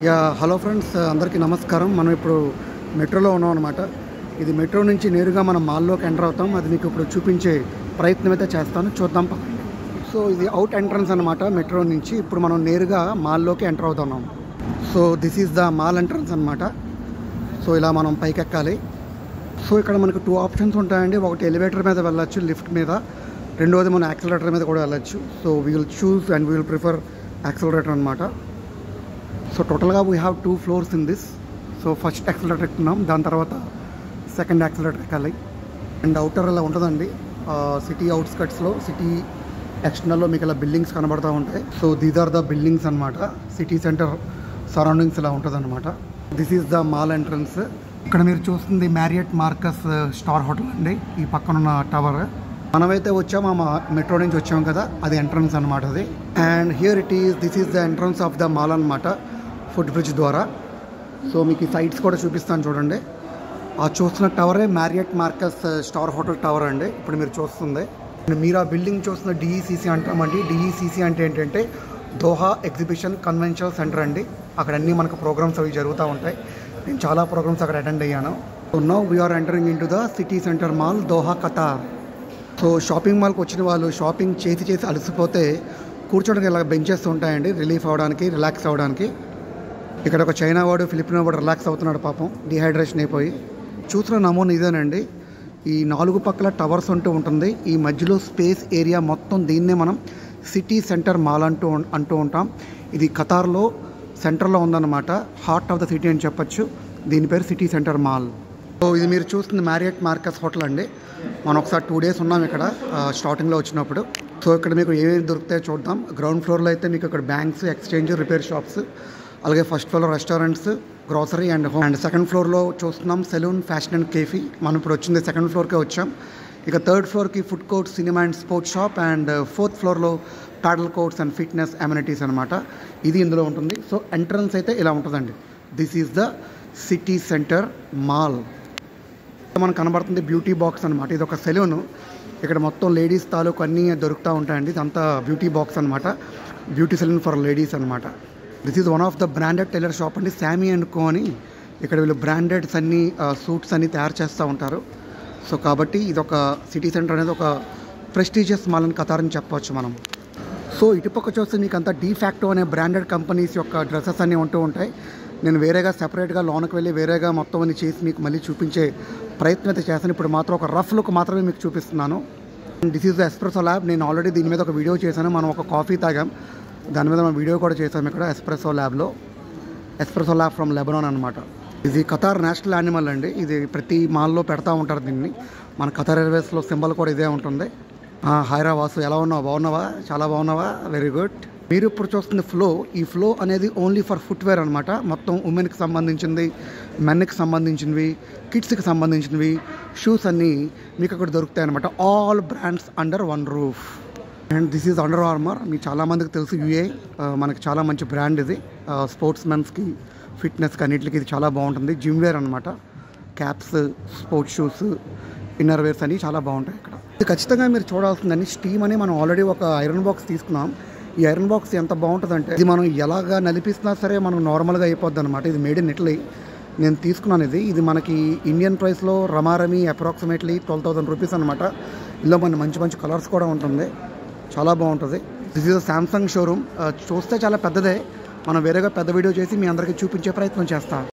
Hello friends, అందరికీ నమస్కారం. మనం ఇప్పుడు మెట్రోలో ఉన్నాం అనమాట. ఇది మెట్రో నుంచి నేరుగా మనం మాల్లోకి ఎంటర్ అవుతాం. అది మీకు ఇప్పుడు చూపించే ప్రయత్నం అయితే చేస్తాను, చూద్దాం పదండి. సో ఇది అవుట్ ఎంట్రన్స్ అనమాట మెట్రో నుంచి. ఇప్పుడు మనం నేరుగా మాల్లోకి ఎంటర్ అవుతున్నాం. So this is the mall entrance అనమాట. సో ఇలా మనం పైకి ఎక్కాలి. సో ఇక్కడ మనకు 2 ఆప్షన్స్ ఉంటాయండి. ఒకటి ఎలివేటర్ మీద వెళ్ళచ్చు, లిఫ్ట్ మీద. రెండోది మనం యాక్సిలరేటర్ మీద కూడా వెళ్ళచ్చు. So we will choose and we will prefer accelerator అనమాట. సో టోటల్గా we have 2 floors in this. So first accelerator ఎక్కుతున్నాం, దాని తర్వాత సెకండ్ యాక్సిలరేటర్ ఎక్కాలి. అండ్ అవుటర్ ఇలా ఉంటుందండి. సిటీ అవుట్స్కట్స్లో, సిటీ ఎక్స్టర్నల్లో మీకు ఇలా బిల్డింగ్స్ కనబడుతూ ఉంటాయి. So these are the buildings అనమాట. సిటీ సెంటర్ సరౌండింగ్స్ ఇలా ఉంటుంది అనమాట. This is the mall entrance. ఇక్కడ మీరు చూస్తుంది మ్యారియట్ మార్కస్ స్టార్ హోటల్ అండి, ఈ పక్కనున్న టవర్. మనమైతే వచ్చాము, మెట్రో నుంచి వచ్చాము కదా, అది ఎంట్రన్స్ అనమాట అది. And here it is, this is the entrance of the mall అనమాట, ఫుట్ బ్రిడ్జ్ ద్వారా. సో మీకు ఈ సైట్స్ కూడా చూపిస్తాను చూడండి. ఆ చూస్తున్న టవరే Marriott Marquis star hotel tower అండి, ఇప్పుడు మీరు చూస్తుంది. మీరు ఆ బిల్డింగ్ చూస్తున్న డిఈసిసి అంటామండి. డిఈసిసి అంటే ఏంటంటే దోహా ఎగ్జిబిషన్ కన్వెన్షన్ సెంటర్ అండి. అక్కడ అన్నీ మనకు ప్రోగ్రామ్స్ అవి జరుగుతూ ఉంటాయి. నేను చాలా ప్రోగ్రామ్స్ అక్కడ అటెండ్ అయ్యాను. So now we are entering in to the city centre mall, Doha, Qatar. So shopping మాల్కి వచ్చిన వాళ్ళు షాపింగ్ చేసి అలసిపోతే కూర్చోడానికి ఇలా బెంచెస్ ఉంటాయండి, రిలీఫ్ అవ్వడానికి, రిలాక్స్ అవ్వడానికి. ఇక్కడ ఒక చైనా వాడు, ఫిలిపినో వాడు రిలాక్స్ అవుతున్నాడు పాపం, డిహైడ్రేషన్ అయిపోయి. చూసిన నమూనా ఇదేనండి. ఈ 4 పక్కల టవర్స్ ఉంటుంది. ఈ మధ్యలో స్పేస్ ఏరియా మొత్తం, దీన్నే మనం సిటీ సెంటర్ మాల్ అంటూ ఉంటాం. ఇది ఖతార్లో సెంటర్లో ఉందన్నమాట. హార్ట్ ఆఫ్ ద సిటీ అని చెప్పచ్చు. దీని పేరు సిటీ సెంటర్ మాల్. సో ఇది మీరు చూస్తుంది మ్యారియట్ మార్కస్ హోటల్ అండి. మనం ఒకసారి 2 డేస్ ఉన్నాం ఇక్కడ స్టార్టింగ్లో వచ్చినప్పుడు. సో ఇక్కడ మీకు ఏమేమి దొరుకుతాయో చూద్దాం. గ్రౌండ్ ఫ్లోర్లో అయితే మీకు ఇక్కడ బ్యాంక్స్, ఎక్స్చేంజ్, రిపేర్ షాప్స్, అలాగే ఫస్ట్ ఫ్లోర్లో restaurants, grocery and home. And second ఫ్లోర్లో చూస్తున్నాం సెలూన్, ఫ్యాషన్ అండ్ కేఫీ. మనం ఇప్పుడు వచ్చింది సెకండ్ ఫ్లోర్కే వచ్చాం. ఇక థర్డ్ ఫ్లోర్కి food court, cinema and sports shop. And fourth ఫ్లోర్లో padel courts and fitness amenities అనమాట. ఇది ఇందులో ఉంటుంది. సో ఎంట్రన్స్ అయితే ఇలా ఉంటుందండి. This is the city centre mall. మనకు కనబడుతుంది బ్యూటీ బాక్స్ అనమాట. ఇది ఒక సెలూన్. ఇక్కడ మొత్తం లేడీస్ తాలూకు అన్నీ దొరుకుతూ ఉంటాయండి. ఇదంతా బ్యూటీ బాక్స్ అనమాట, బ్యూటీ సెలూన్ ఫర్ లేడీస్ అనమాట. This is one of the branded tailor shop అండి, శామీ అండ్ కో అని. ఇక్కడ వీళ్ళు బ్రాండెడ్స్ అన్నీ, సూట్స్ అన్నీ తయారు చేస్తూ ఉంటారు. సో కాబట్టి ఇది ఒక సిటీ సెంటర్ అనేది ఒక ప్రెస్టీజియస్ మాల్ అని ఖతార్ అని చెప్పవచ్చు మనం. సో ఇటుపక్క చూస్తే మీకు అంతా డీఫాక్టో అనే బ్రాండెడ్ కంపెనీస్ యొక్క డ్రెస్సెస్ అన్నీ ఉంటూ ఉంటాయి. నేను వేరేగా సెపరేట్గా లోనకి వెళ్ళి వేరేగా మొత్తం అన్ని చేసి మీకు మళ్ళీ చూపించే ప్రయత్నం అయితే చేస్తాను. ఇప్పుడు మాత్రం ఒక రఫ్ లుక్ మాత్రమే మీకు చూపిస్తున్నాను. This is the espresso lab. నేను ఆల్రెడీ దీని మీద ఒక వీడియో చేశాను. మనం ఒక కాఫీ తాగాం, దాని మీద మనం వీడియో కూడా చేసాం ఇక్కడ ఎస్ప్రెసో ల్యాబ్లో. ఎస్ప్రెసో ల్యాబ్ ఫ్రమ్ లెబనాన్ అనమాట. ఇది ఖతార్ నేషనల్ యానిమల్ అండి. ఇది ప్రతి మాల్లో పెడతా ఉంటారు దీన్ని. మన ఖతార్ ఎయిర్వేస్లో సింబల్ కూడా ఇదే ఉంటుంది. హాయ్రా వాసు, ఎలా ఉన్నావు? బాగున్నావా? చాలా బాగున్నావా? Very good. మీరు ఇప్పుడు చూస్తున్న ఫ్లో, ఈ ఫ్లో అనేది ఓన్లీ ఫర్ ఫుట్వేర్ అనమాట. మొత్తం ఉమెన్కి సంబంధించింది, మెన్కి సంబంధించినవి, కిడ్స్కి సంబంధించినవి, షూస్ అన్నీ మీకు అక్కడ దొరుకుతాయి అనమాట. All brands under one roof. And this is Under Armour. మీకు చాలామందికి తెలుసు, యూఏ మనకి చాలా మంచి బ్రాండ్ ఇది. స్పోర్ట్స్ మెన్స్కి, ఫిట్నెస్కి అన్నింటికి ఇది చాలా బాగుంటుంది. జిమ్ వేర్ అనమాట. Caps, sports shoes, inner wears అని చాలా బాగుంటాయి ఇక్కడ. ఇది ఖచ్చితంగా మీరు చూడాల్సిందని స్టీమ్ అని మనం ఆల్రెడీ ఒక ఐరన్ బాక్స్ తీసుకున్నాం. ఈ ఐరన్ బాక్స్ ఎంత బాగుంటుందంటే, ఇది మనం ఎలాగా నలిపిస్తున్నా సరే మనం నార్మల్గా అయిపోద్ది అనమాట. ఇది మేడ్ ఇన్ ఇటలీ. నేను తీసుకున్నాను ఇది మనకి ఇండియన్ ప్రైస్లో రమారమి అప్రాక్సిమేట్లీ 12,000 రూపీస్ అనమాట. ఇందులో మన మంచి కలర్స్ కూడా ఉంటుంది, చాలా బాగుంటుంది. This is Samsung showroom. చూస్తే చాలా పెద్దదే. మనం వేరేగా పెద్ద వీడియో చేసి మీ అందరికీ చూపించే ప్రయత్నం చేస్తాం.